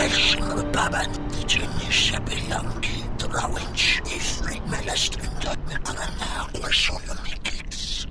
Pierwszym babem dziennie bilanki drałęć i fragmelestrinda wykonana Kids.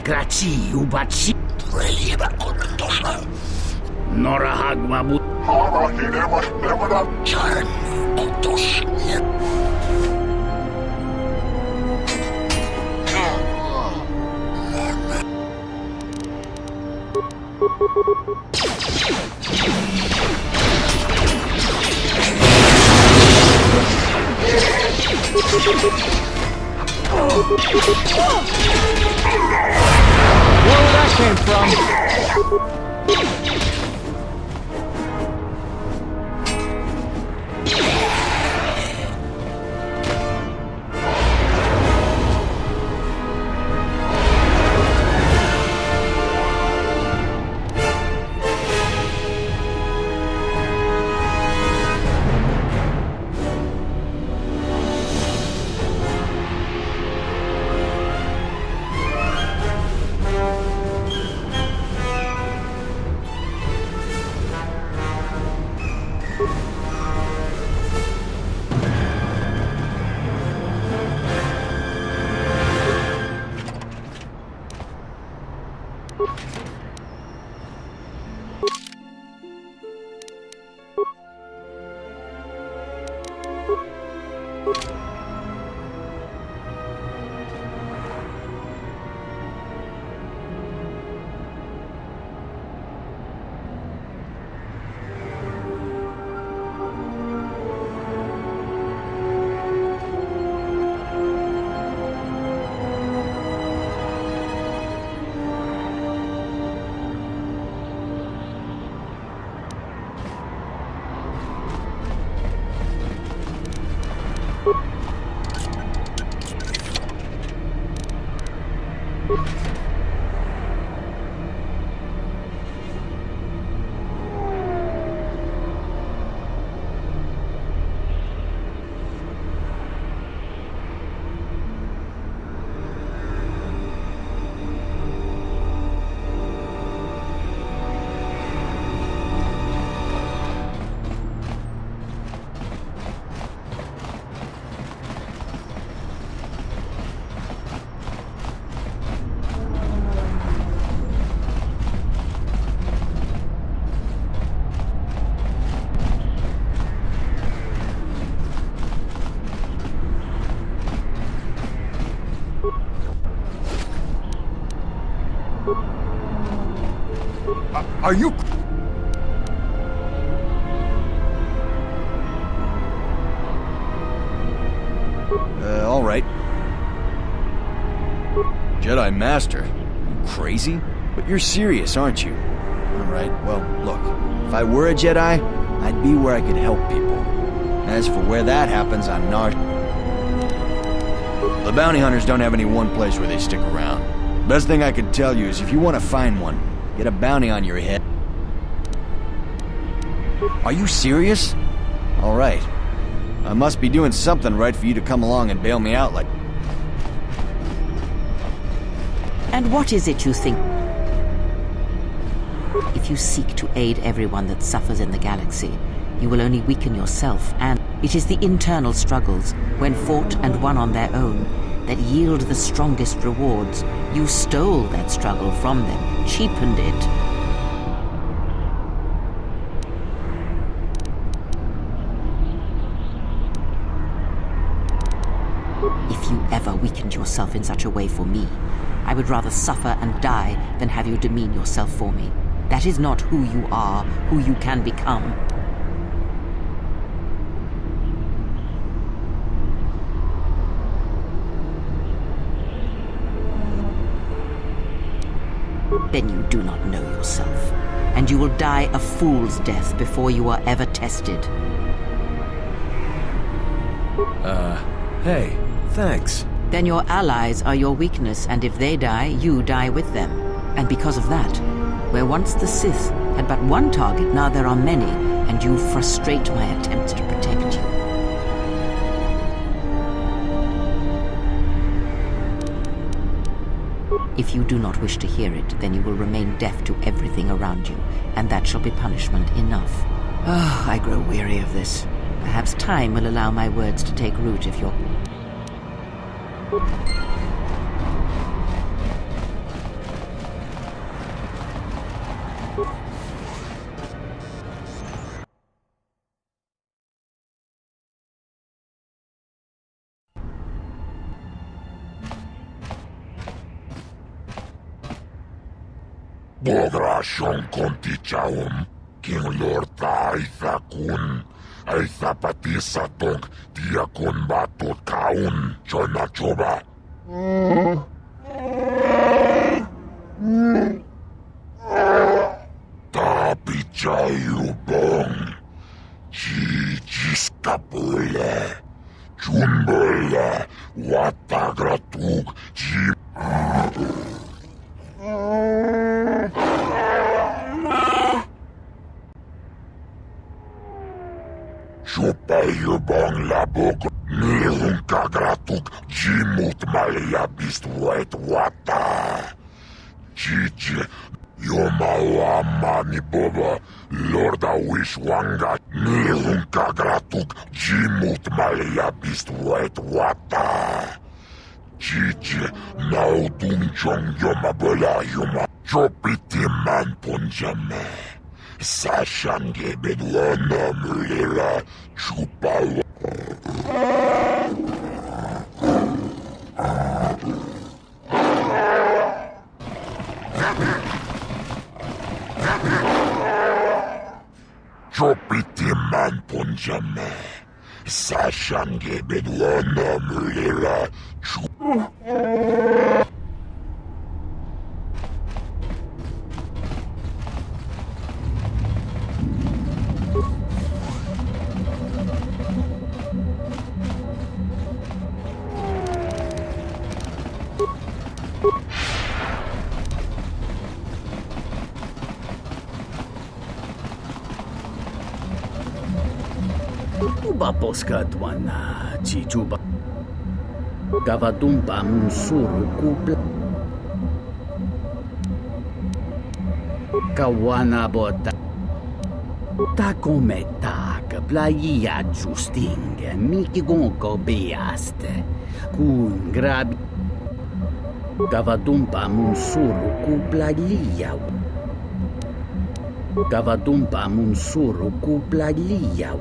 Graci, ubaci. Relieva komendosza. Nora hagmabu. Czarn otoż nie. Where that came from? Are you... all right. Jedi Master? You crazy? But you're serious, aren't you? All right, well, look. If I were a Jedi, I'd be where I could help people. As for where that happens, I'm not... The bounty hunters don't have any one place where they stick around. Best thing I could tell you is if you want to find one, get a bounty on your head. Are you serious? All right. I must be doing something right for you to come along and bail me out like... And what is it you think? If you seek to aid everyone that suffers in the galaxy, you will only weaken yourself, and it is the internal struggles, when fought and won on their own, that yield the strongest rewards. You stole that struggle from them, cheapened it. If you ever weakened yourself in such a way for me, I would rather suffer and die than have you demean yourself for me. That is not who you are, who you can become. Then you do not know yourself. and you will die a fool's death before you are ever tested. Hey, thanks. Then your allies are your weakness, and if they die, you die with them. And because of that, where once the Sith had but one target, now there are many, and you frustrate my attempts to protect you. If you do not wish to hear it, then you will remain deaf to everything around you, and that shall be punishment enough. Ah, I grow weary of this. Perhaps time will allow my words to take root if you're... Bograsyong kontichaum, King Lord ta aitha kun, aitha pati sa tong diakun batut kaun, chona choba. Tapi chayu bong, jiskapule, chunbole, watagratug, Chupayu bong labog, nilung kagratuk, jimut malia bist wet wata. Jiji, yomawa mani boba, lorda wish wanga, nilung kagratuk, jimut malia bist wet wata. Jiji, naudung chong yoma bola yoma, chopiti man punjame. Sashange bedwana mulera chupawa. Chopiti man punjame. Sashange bedwana mulera chupawa. Baposka dwana chichuba. Gavadumpa munsuru kupla. Kawana bota. Takometa playa justing miki gonko beaste. Kun grabi. Gavadumpa munsuru kupla liya. Gavadumpa munsuru kupla liya.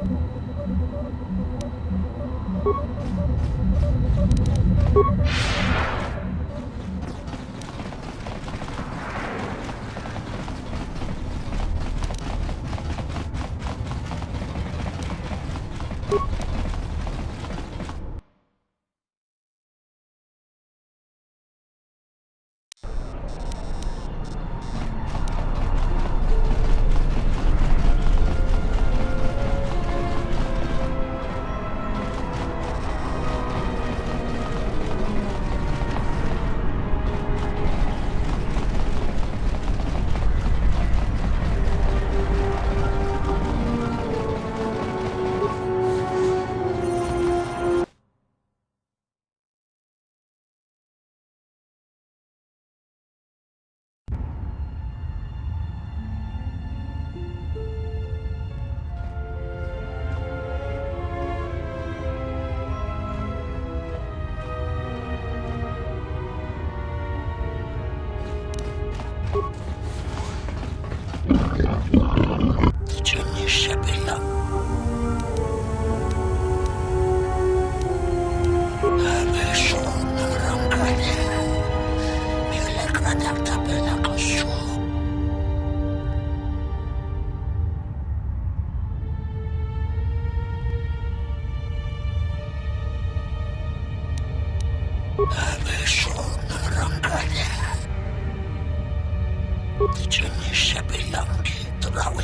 Kiczenie szebelanki trały.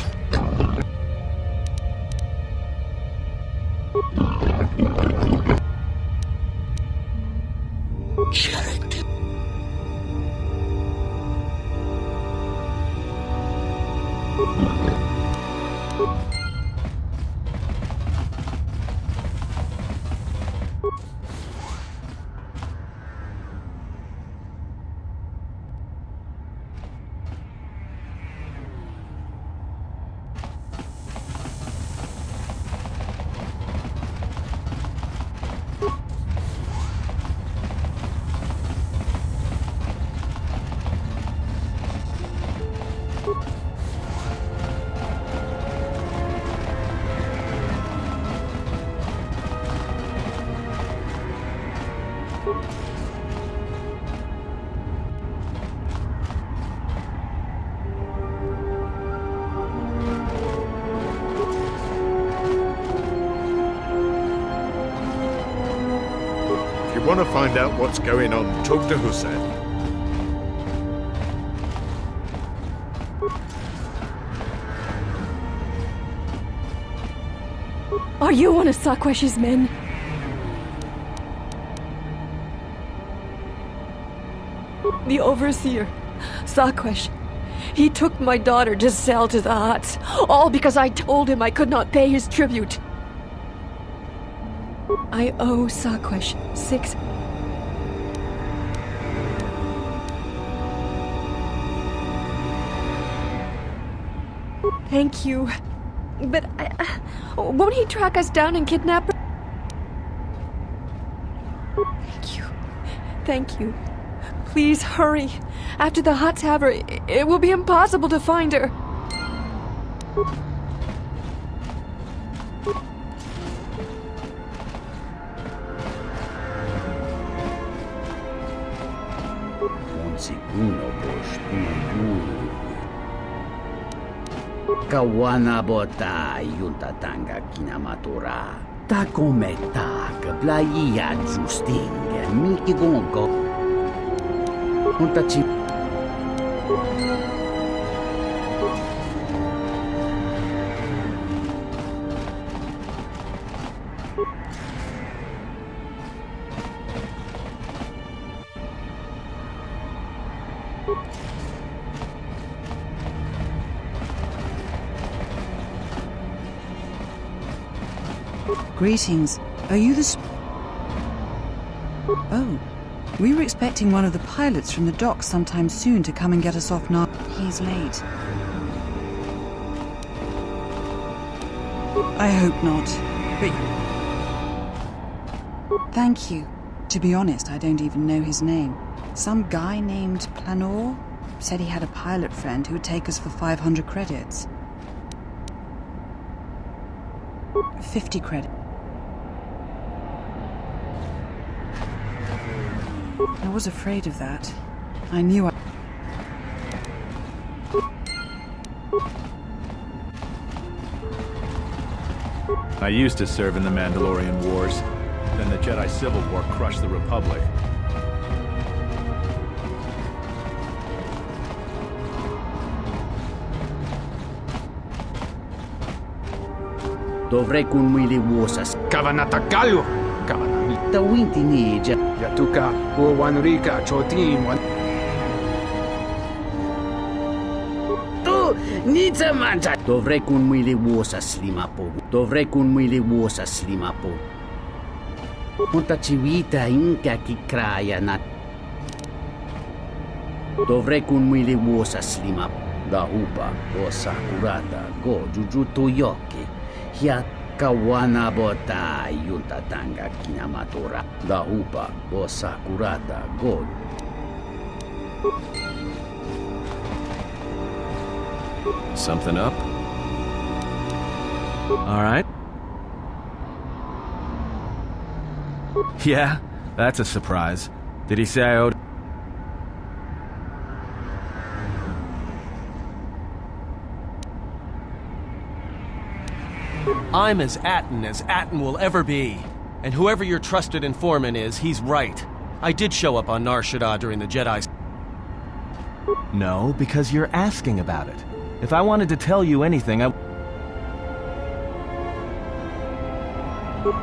Charity. If you want to find out what's going on, talk to Hussein. Are you one of Sakwesh's men? The overseer, Sakwesh. He took my daughter to sell to the huts, all because I told him I could not pay his tribute. I owe Sakwesh 6. Thank you. But won't he track us down and kidnap her? Thank you. Thank you. Please hurry. After the huts have her, it will be impossible to find her. Monsikuno postudu. Kawana bota yuntatanga kinamatura. Takometak playa justing mikigongo. Untachi. Greetings. Are you the Oh. We were expecting one of the pilots from the docks sometime soon to come and get us off now. He's late. I hope not. But... Thank you. To be honest, I don't even know his name. Some guy named Planor said he had a pilot friend who would take us for 500 credits. 50 credits. I was afraid of that. I knew I used to serve in the Mandalorian Wars. Then the Jedi Civil War crushed the Republic. Dovrei kun mili vuosas. Kavanata Galore! Kavanami. Tawinti nija. Yatuka, Wanrika, Chotin, Wan. Tu nija manja. Dovrei kun mili vuosas limapo. Dovrei kun mili vuosas limapo. Mutta civita inka kikraja nat. Dovrei kun mili vuosas limapo. Da hupa, osa kurata, go jujutu yoki. Hia kawana bota yuntatanga kinamatura. Da hupa, osa kurata, go. Something up? All right. Yeah, that's a surprise. Did he say I owed... I'm as Atton will ever be. And whoever your trusted informant is, he's right. I did show up on Nar Shaddaa during the Jedi's... No, because you're asking about it. If I wanted to tell you anything,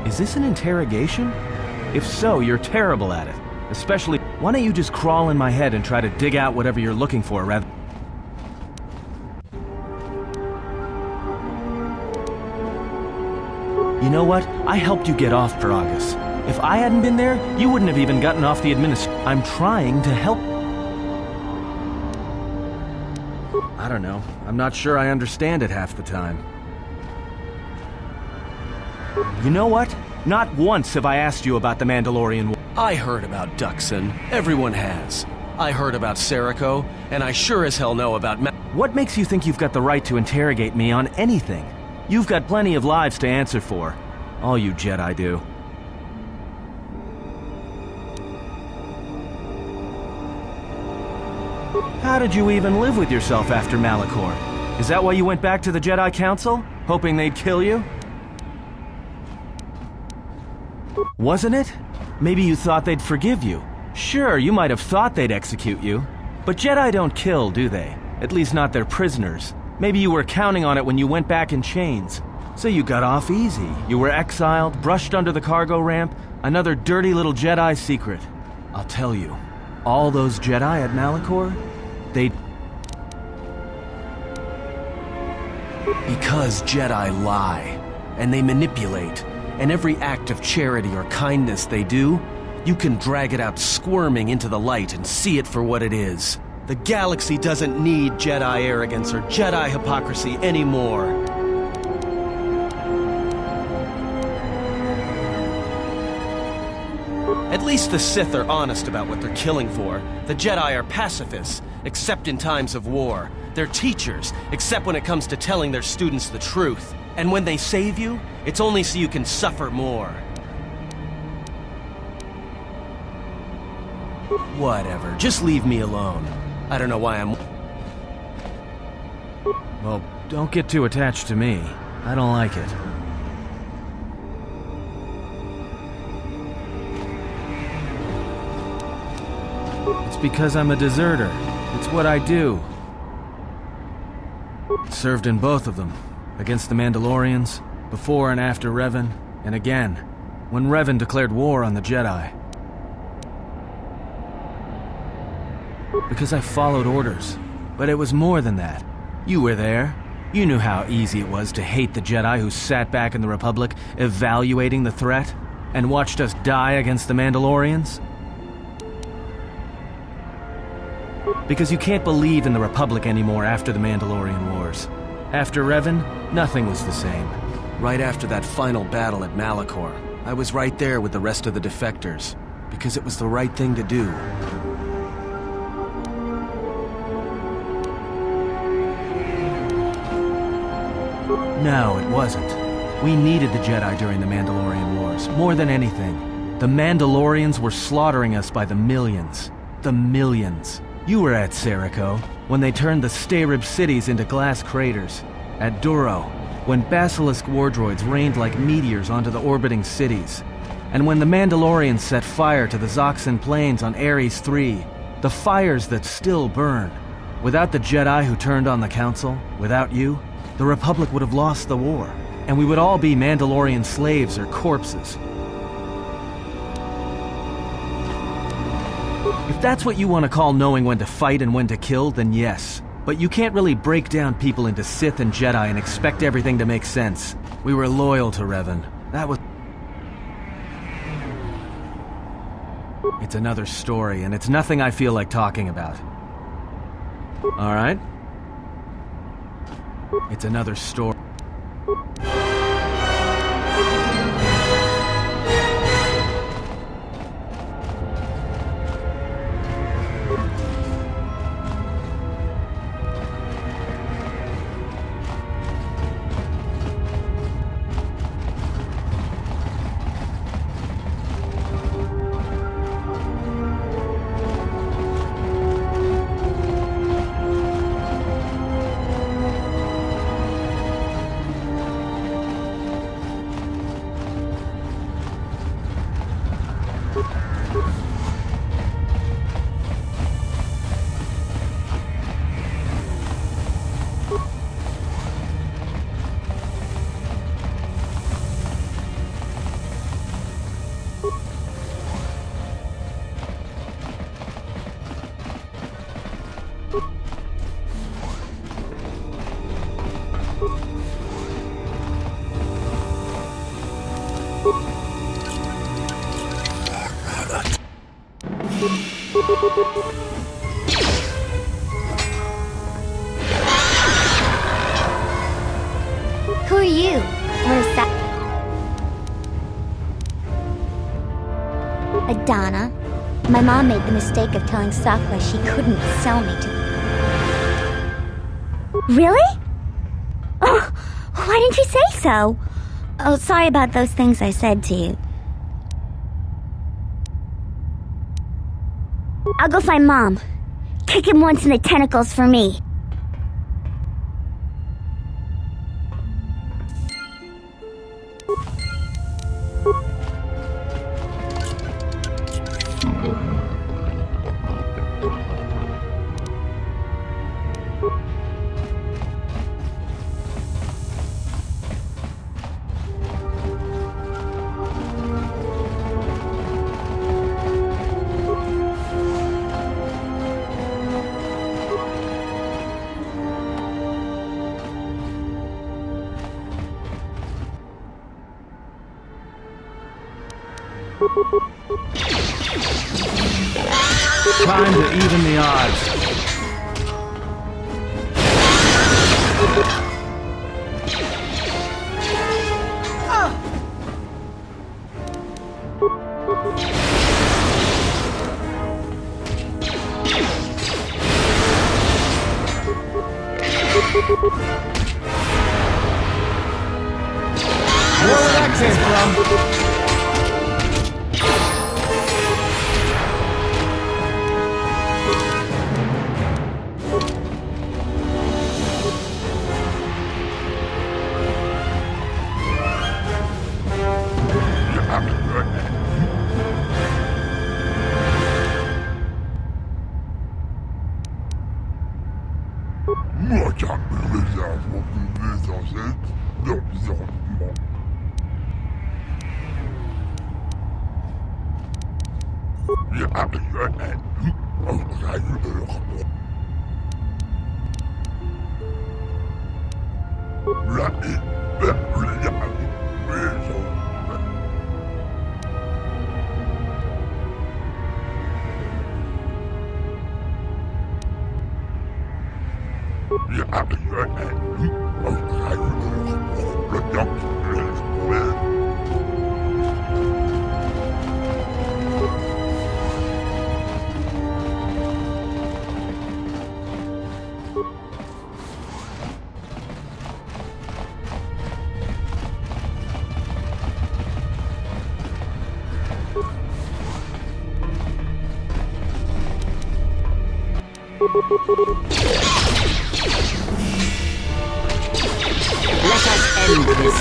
Is this an interrogation? If so, you're terrible at it. Especially, why don't you just crawl in my head and try to dig out whatever you're looking for rather... You know what? I helped you get off Dragas. If I hadn't been there, you wouldn't have even gotten off the I'm trying to help... I don't know. I'm not sure I understand it half the time. You know what? Not once have I asked you about the Mandalorian War. I heard about Duxon. Everyone has. I heard about Serico, and I sure as hell know about What makes you think you've got the right to interrogate me on anything? You've got plenty of lives to answer for. All you Jedi do. How did you even live with yourself after Malachor? Is that why you went back to the Jedi Council? Hoping they'd kill you? Wasn't it? Maybe you thought they'd forgive you. Sure, you might have thought they'd execute you. But Jedi don't kill, do they? At least not their prisoners. Maybe you were counting on it when you went back in chains. So you got off easy. You were exiled, brushed under the cargo ramp, another dirty little Jedi secret. I'll tell you, all those Jedi at Malachor, Because Jedi lie, and they manipulate, and every act of charity or kindness they do, you can drag it out squirming into the light and see it for what it is. The galaxy doesn't need Jedi arrogance or Jedi hypocrisy anymore. At least the Sith are honest about what they're killing for. The Jedi are pacifists, except in times of war. They're teachers, except when it comes to telling their students the truth. And when they save you, it's only so you can suffer more. Whatever, just leave me alone. I don't know why I'm... Well, don't get too attached to me. I don't like it. It's because I'm a deserter. It's what I do. Served in both of them. Against the Mandalorians, before and after Revan, and again, when Revan declared war on the Jedi. Because I followed orders. But it was more than that. You were there. You knew how easy it was to hate the Jedi who sat back in the Republic, evaluating the threat, and watched us die against the Mandalorians. Because you can't believe in the Republic anymore after the Mandalorian Wars. After Revan, nothing was the same. Right after that final battle at Malachor, I was right there with the rest of the defectors, because it was the right thing to do. No, it wasn't. We needed the Jedi during the Mandalorian Wars, more than anything. The Mandalorians were slaughtering us by the millions. The millions. You were at Serico, when they turned the Stayrib cities into glass craters. At Duro, when Basilisk wardroids rained like meteors onto the orbiting cities. And when the Mandalorians set fire to the Zoxan plains on Ares III, the fires that still burn. Without the Jedi who turned on the Council, without you, the Republic would have lost the war, and we would all be Mandalorian slaves or corpses. If that's what you want to call knowing when to fight and when to kill, then yes. But you can't really break down people into Sith and Jedi and expect everything to make sense. We were loyal to Revan. That was... It's another story, and it's nothing I feel like talking about. All right? It's another story. Who are you? What is that? Adana. My mom made the mistake of telling Sakura she couldn't sell me to... Really? Oh, why didn't you say so? Oh, sorry about those things I said to you. I'll go find Mom. Kick him once in the tentacles for me. Time to even the odds. Where that came from? Let us end this.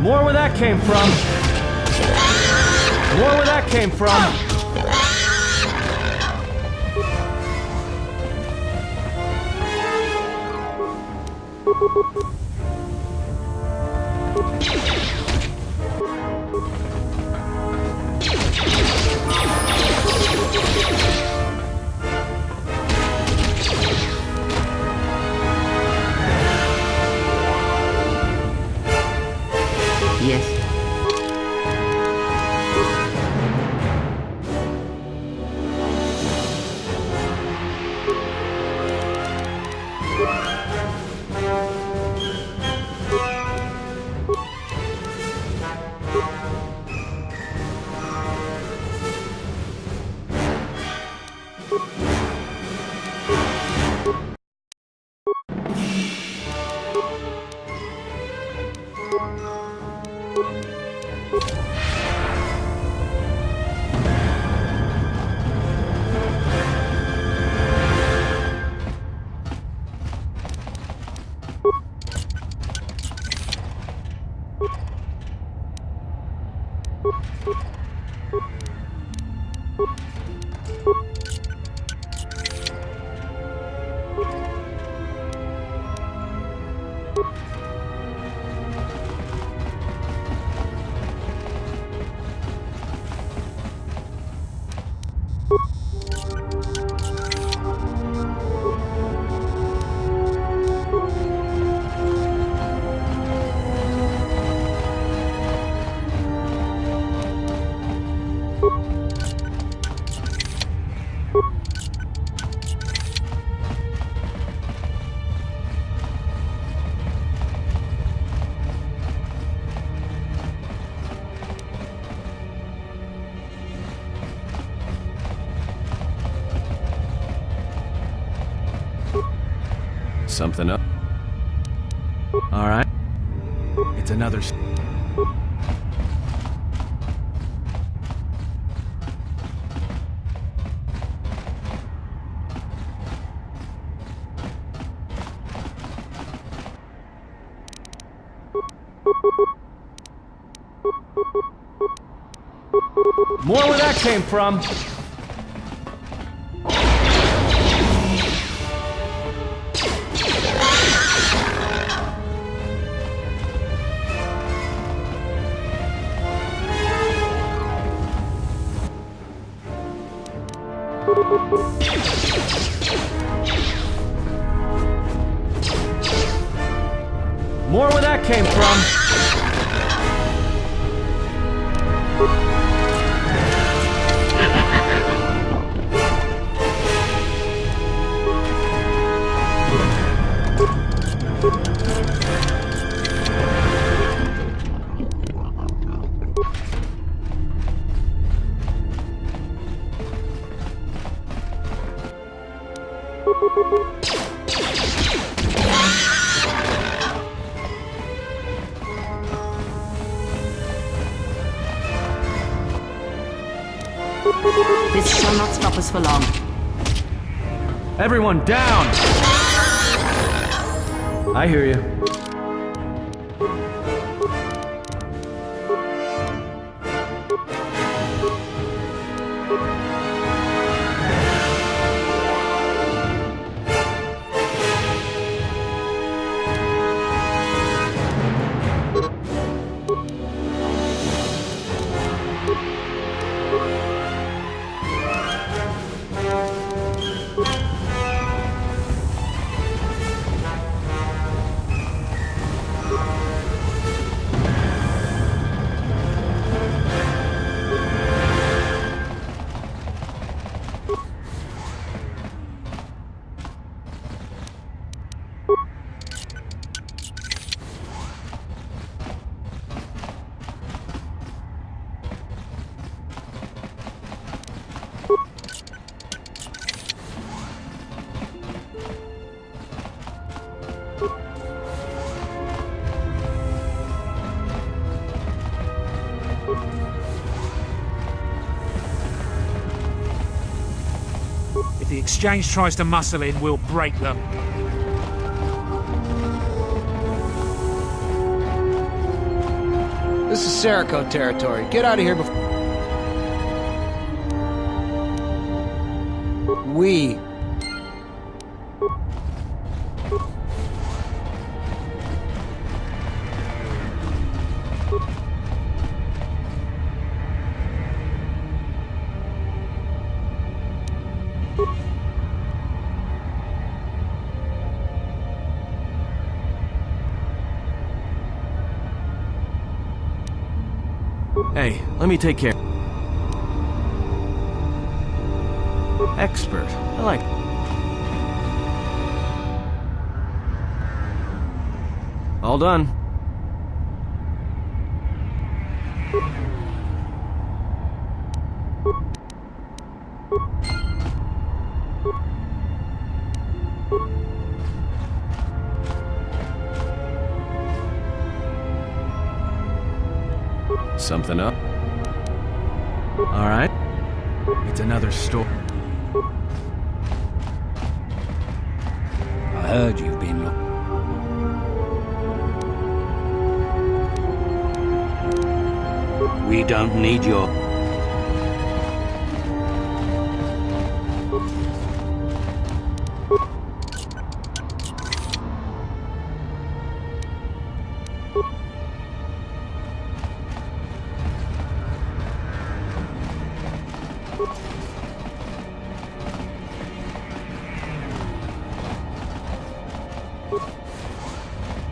More where that came from. More where that came from. Yes. Something up. All right. It's another. More where that came from. More where that came from. This shall not stop us for long. Everyone down! I hear you. If the Exchange tries to muscle in, we'll break them. This is Serico territory. Get out of here before... We. Hey, let me take care. Expert. I like. All done. Something up? Alright. It's another story. I heard you've been looking. We don't need your...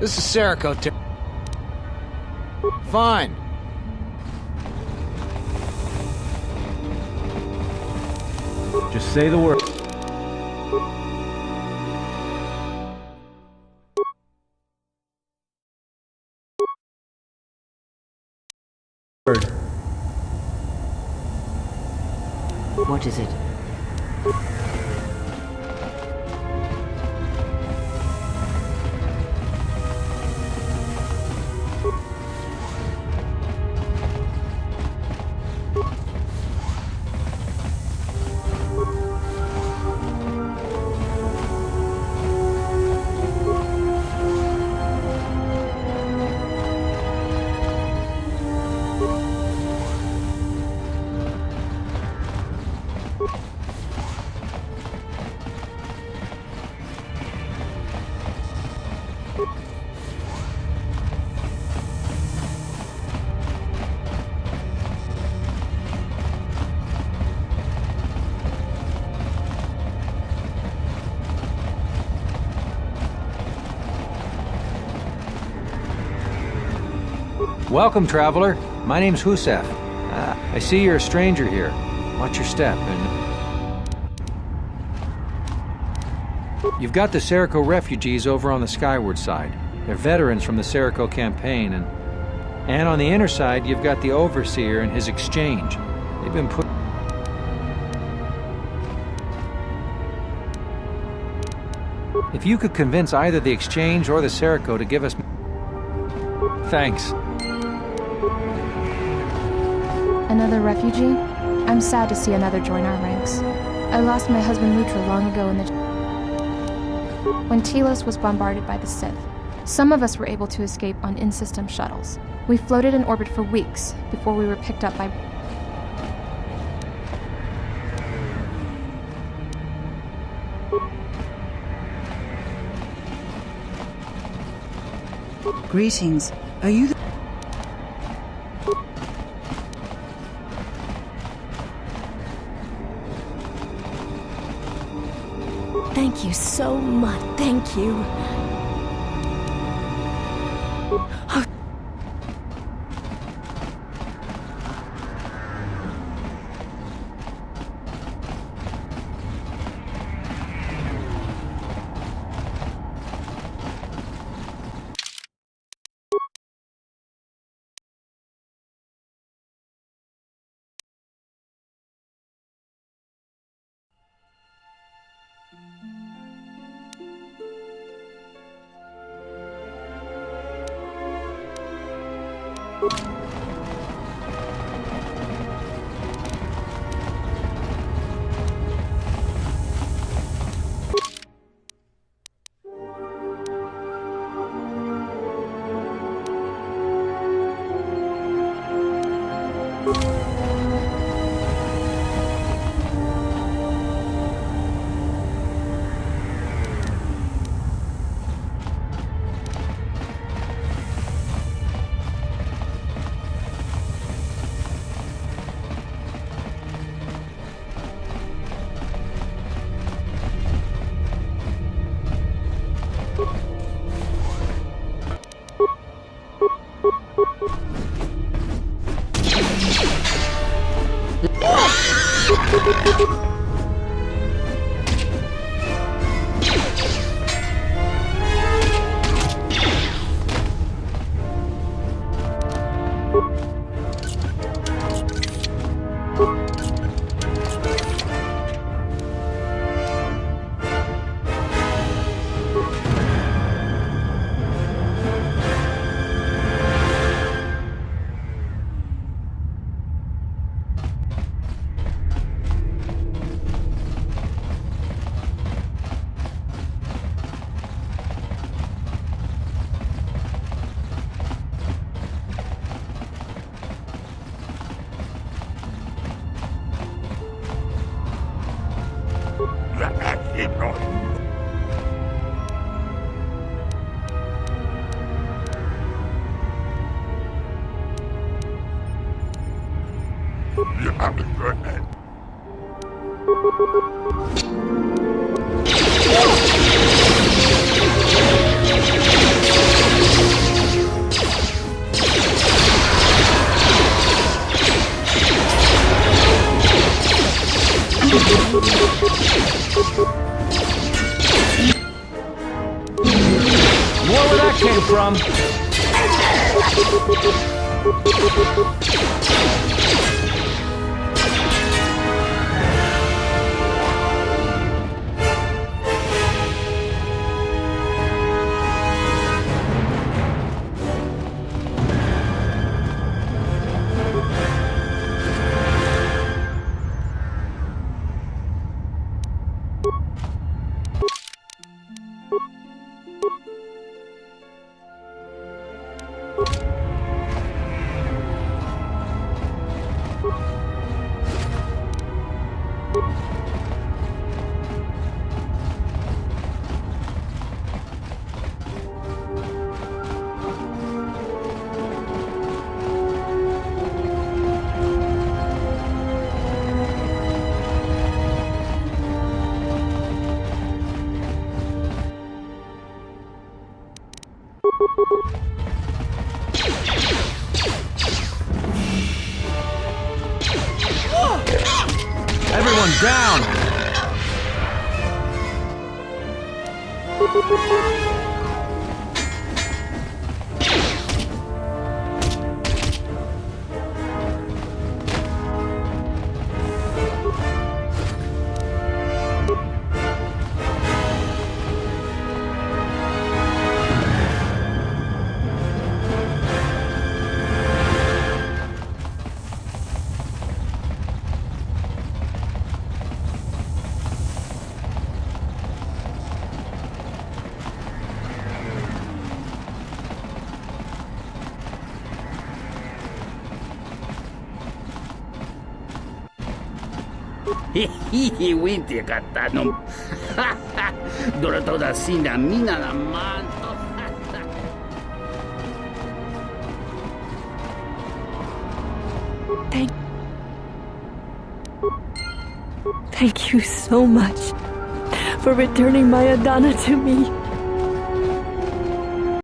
This is KOTOR. Fine. Just say the word. What is it? Welcome, traveler. My name's Husef. I see you're a stranger here. Watch your step, and... You've got the Serico refugees over on the skyward side. They're veterans from the Serico campaign, and on the inner side, you've got the Overseer and his exchange. They've been put... If you could convince either the exchange or the Serico to give us... Thanks. Another refugee? I'm sad to see another join our ranks. I lost my husband Lutra long ago in the... when Telos was bombarded by the Sith. Some of us were able to escape on in-system shuttles. We floated in orbit for weeks before we were picked up by... Greetings. Are you the... Thank you so much. Thank you. More where that came from. Everyone down! Hihi, winti katanum. Dora toda sina mina na manto. Thank you so much for returning my Adana to me.